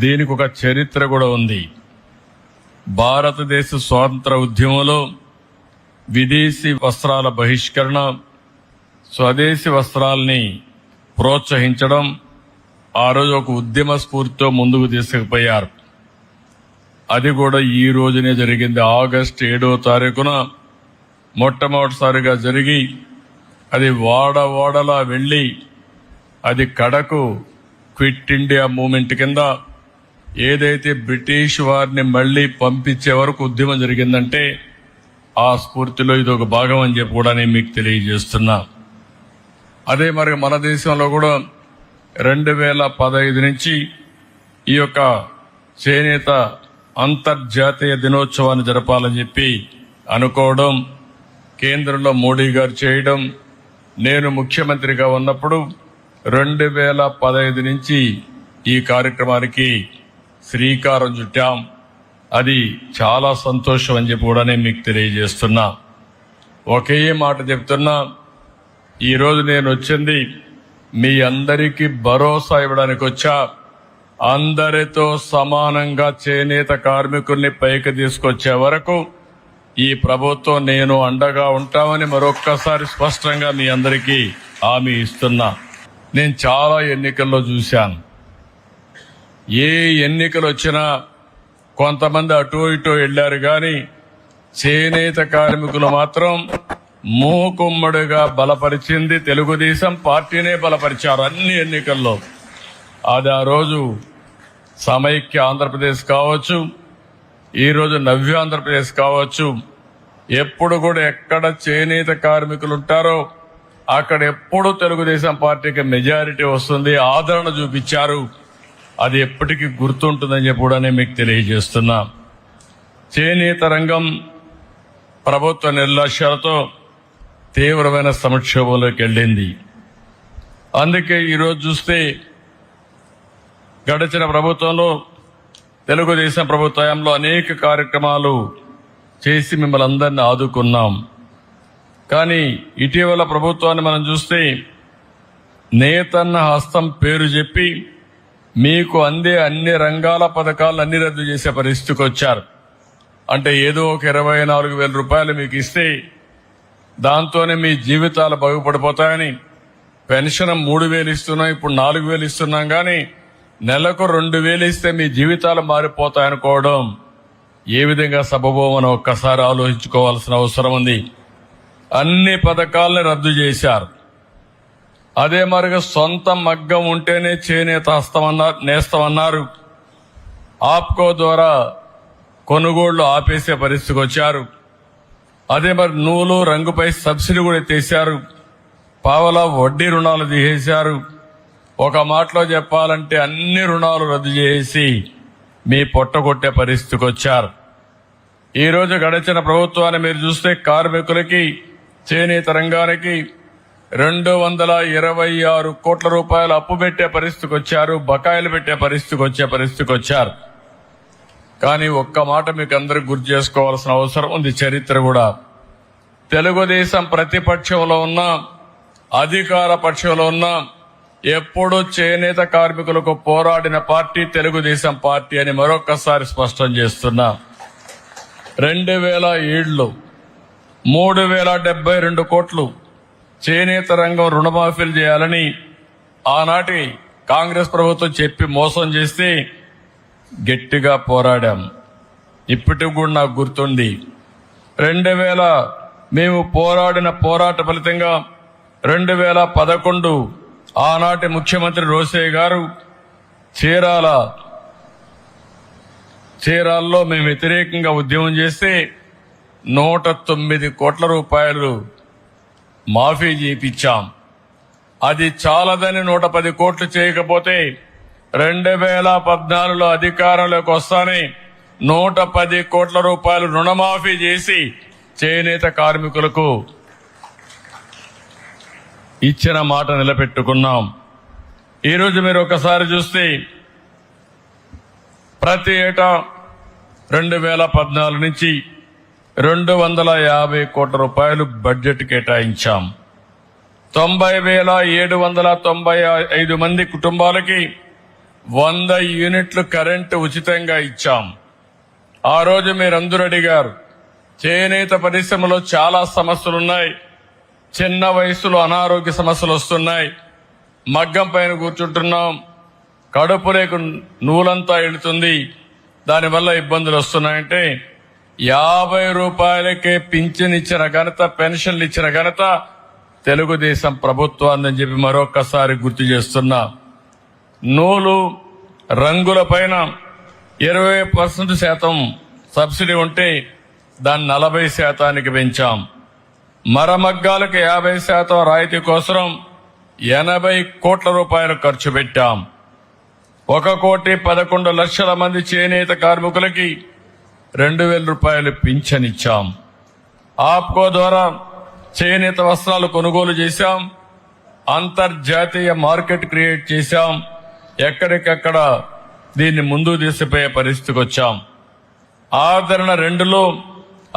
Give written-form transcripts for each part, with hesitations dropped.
దీనికి ఒక చరిత్ర కూడా ఉంది. భారతదేశ స్వాతంత్ర ఉద్యమంలో విదేశీ వస్త్రాల బహిష్కరణ, స్వదేశీ వస్త్రాల్ని ప్రోత్సహించడం ఆ రోజు ఒక ఉద్యమ స్ఫూర్తితో ముందుకు తీసుకుపోయారు. అది కూడా ఈ రోజునే జరిగింది. ఆగస్టు 7వ తారీఖున మొట్టమొదటిసారిగా జరిగి అది వాడలా వెళ్ళి అది కడకు క్విట్ ఇండియా మూవ్మెంట్ కింద ఏదైతే బ్రిటిష్ వారిని మళ్లీ పంపించే వరకు ఉద్యమం జరిగిందంటే ఆ స్ఫూర్తిలో ఇది ఒక భాగం అని చెప్పి కూడా నేను మీకు తెలియజేస్తున్నా. అదే మరి మన దేశంలో కూడా 2015 నుంచి ఈ యొక్క చేనేత అంతర్జాతీయ దినోత్సవాన్ని జరపాలని చెప్పి అనుకోవడం, కేంద్రంలో మోడీ గారు చేయడం, నేను ముఖ్యమంత్రిగా ఉన్నప్పుడు 2015 నుంచి ఈ కార్యక్రమానికి శ్రీకారం చుట్టాం. అది చాలా సంతోషం అని చెప్పి కూడా నేను మీకు తెలియజేస్తున్నా. ఒకే మాట చెప్తున్నా, ఈరోజు నేను వచ్చింది మీ అందరికీ భరోసా ఇవ్వడానికి వచ్చా. అందరితో సమానంగా చేనేత కార్మికుల్ని పైకి తీసుకొచ్చే వరకు ఈ ప్రభుత్వం నేను అండగా ఉంటామని మరొక్కసారి స్పష్టంగా మీ అందరికీ హామీ ఇస్తున్నా. నేను చాలా ఎన్నికల్లో చూశాను. ఏ ఎన్నికలు వచ్చినా కొంతమంది అటూ ఇటూ వెళ్లారు, కానీ చేనేత కార్మికులు మాత్రం మూకుమ్మడిగా బలపరిచింది తెలుగుదేశం పార్టీనే బలపరిచారు అన్ని ఎన్నికల్లో. అది ఆ రోజు సమైక్య ఆంధ్రప్రదేశ్ కావచ్చు, ఈరోజు నవ్య ఆంధ్రప్రదేశ్ కావచ్చు, ఎప్పుడు కూడా ఎక్కడ చేనేత కార్మికులు ఉంటారో అక్కడ ఎప్పుడు తెలుగుదేశం పార్టీకి మెజారిటీ వస్తుంది, ఆదరణ చూపించారు. అది ఎప్పటికీ గుర్తుంటుందని చెప్పి కూడా నేను మీకు తెలియజేస్తున్నా. చేనేత రంగం ప్రభుత్వ నిర్లక్ష్యాలతో తీవ్రమైన సంక్షోభంలోకి వెళ్ళింది. అందుకే ఈరోజు చూస్తే గడిచిన ప్రభుత్వంలో తెలుగుదేశం ప్రభుత్వంలో అనేక కార్యక్రమాలు చేసి మిమ్మల్ని అందరినీ ఆదుకున్నాం. కానీ ఇటీవల ప్రభుత్వాన్ని మనం చూస్తే నేతన్న హస్తం పేరు చెప్పి మీకు అందే అన్ని రంగాల పథకాలను అన్ని రద్దు చేసే పరిస్థితికి వచ్చారు. అంటే ఏదో ఒక 24,000 రూపాయలు మీకు ఇస్తే దాంతోనే మీ జీవితాలు బాగుపడిపోతాయని, పెన్షన్ 3,000 ఇస్తున్నాం, ఇప్పుడు 4,000 ఇస్తున్నాం, కానీ నెలకు 2,000 ఇస్తే మీ జీవితాలు మారిపోతాయనుకోవడం ఏ విధంగా సబబోమని ఒక్కసారి ఆలోచించుకోవాల్సిన అవసరం ఉంది. అన్ని పథకాలని రద్దు చేశారు. అదే మరిగా సొంత మగ్గం ఉంటేనే చేనేత నేస్తమన్నారు. ఆప్కో ద్వారా కొనుగోళ్లు ఆపేసే పరిస్థితికి వచ్చారు. అదే మరి నూలు రంగుపై సబ్సిడీ కూడా ఎత్తేశారు. పావలా వడ్డీ రుణాలు తీసేశారు. ఒక మాటలో చెప్పాలంటే అన్ని రుణాలు రద్దు చేసి మీ పొట్టగొట్టే పరిస్థితికి వచ్చారు. ఈరోజు గడిచిన ప్రభుత్వాన్ని మీరు చూస్తే కార్మికులకి, చేనేత రంగానికి 226 కోట్ల రూపాయలు అప్పు పెట్టే పరిస్థితికి వచ్చారు, బకాయిలు పెట్టే పరిస్థితికి వచ్చారు. కానీ ఒక్క మాట మీకు అందరికి గుర్తు చేసుకోవాల్సిన అవసరం ఉంది. చరిత్ర కూడా తెలుగుదేశం ప్రతిపక్షంలో ఉన్న, అధికార పక్షంలో ఉన్న ఎప్పుడూ చేనేత కార్మికులకు పోరాడిన పార్టీ తెలుగుదేశం పార్టీ అని మరొక్కసారి స్పష్టం చేస్తున్నా. 2007లో 3,072 కోట్లు చేనేత రంగం రుణమాఫీలు చేయాలని ఆనాటి కాంగ్రెస్ ప్రభుత్వం చెప్పి మోసం చేస్తే గట్టిగా పోరాడాం. ఇప్పటికి కూడా నాకు గుర్తుంది. 2000 మేము పోరాడిన పోరాట ఫలితంగా 2011 ఆనాటి ముఖ్యమంత్రి రోసయ్య గారు చీరాల్లో మేము వ్యతిరేకంగా ఉద్యమం చేస్తే 109 కోట్ల రూపాయలు మాఫీ చేయించాం. అది చాలదని 110 కోట్లు చేయకపోతే 2014లో అధికారంలోకి వస్తానే 110 కోట్ల రూపాయలు రుణమాఫీ చేసి చేనేత కార్మికులకు ఇచ్చిన మాట నిలబెట్టుకున్నాం. ఈరోజు మీరు ఒకసారి చూస్తే ప్రతి ఏటా 2014 నుంచి 250 కోట్ల రూపాయలు బడ్జెట్ కేటాయించాం. 90,795 మంది కుటుంబాలకి 100 యూనిట్లు కరెంటు ఉచితంగా ఇచ్చాం. ఆ రోజు మీరందరూ అడిగారు, చేనేత పరిశ్రమలో చాలా సమస్యలున్నాయి, చిన్న వయసులో అనారోగ్య సమస్యలు వస్తున్నాయి, మగ్గం పైన కూర్చుంటున్నాం, కడుపు లేక నూలంతా వెళుతుంది, దానివల్ల ఇబ్బందులు వస్తున్నాయంటే 50 రూపాయలకే పింఛన్ ఇచ్చిన ఘనత, పెన్షన్లు ఇచ్చిన ఘనత తెలుగుదేశం ప్రభుత్వాన్ని చెప్పి మరొకసారి గుర్తు చేస్తున్నా. నూలు రంగుల పైన 20% సబ్సిడీ ఉంటే దాన్ని 40% పెంచాం. మరమగ్గాలకు 50% రాయితీ కోసం 80 కోట్ల రూపాయలు ఖర్చు పెట్టాం. 1,11,00,000 మంది చేనేత కార్మికులకి 2,000 రూపాయలు పింఛనిచ్చాం. ఆప్కో ద్వారా చేనేత వస్త్రాలు కొనుగోలు చేశాం. అంతర్జాతీయ మార్కెట్ క్రియేట్ చేశాం. ఎక్కడికక్కడ దీన్ని ముందుకు తీసుకుపోయే పరిస్థితికి వచ్చాం. ఆదరణ 2లో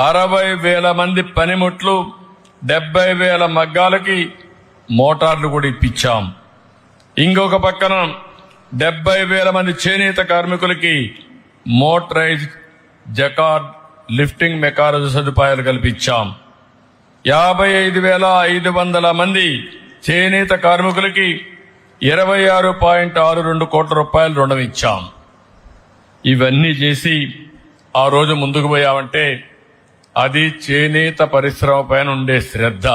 60,000 మంది పనిముట్లు, 70,000 మగ్గాలకి మోటార్లు కూడా ఇప్పించాం. ఇంకొక పక్కన 70,000 మంది చేనేత కార్మికులకి మోటరైజ్ జకార్డ్ లిఫ్టింగ్ మెకానిజం సదుపాయాలు కల్పించాం. 55,500 మంది చేనేత కార్మికులకి 26.62 కోట్ల రూపాయలు రుణం ఇచ్చాం. ఇవన్నీ చేసి ఆ రోజు ముందుకు పోయామంటే అది చేనేత పరిశ్రమ పైన ఉండే శ్రద్ధ.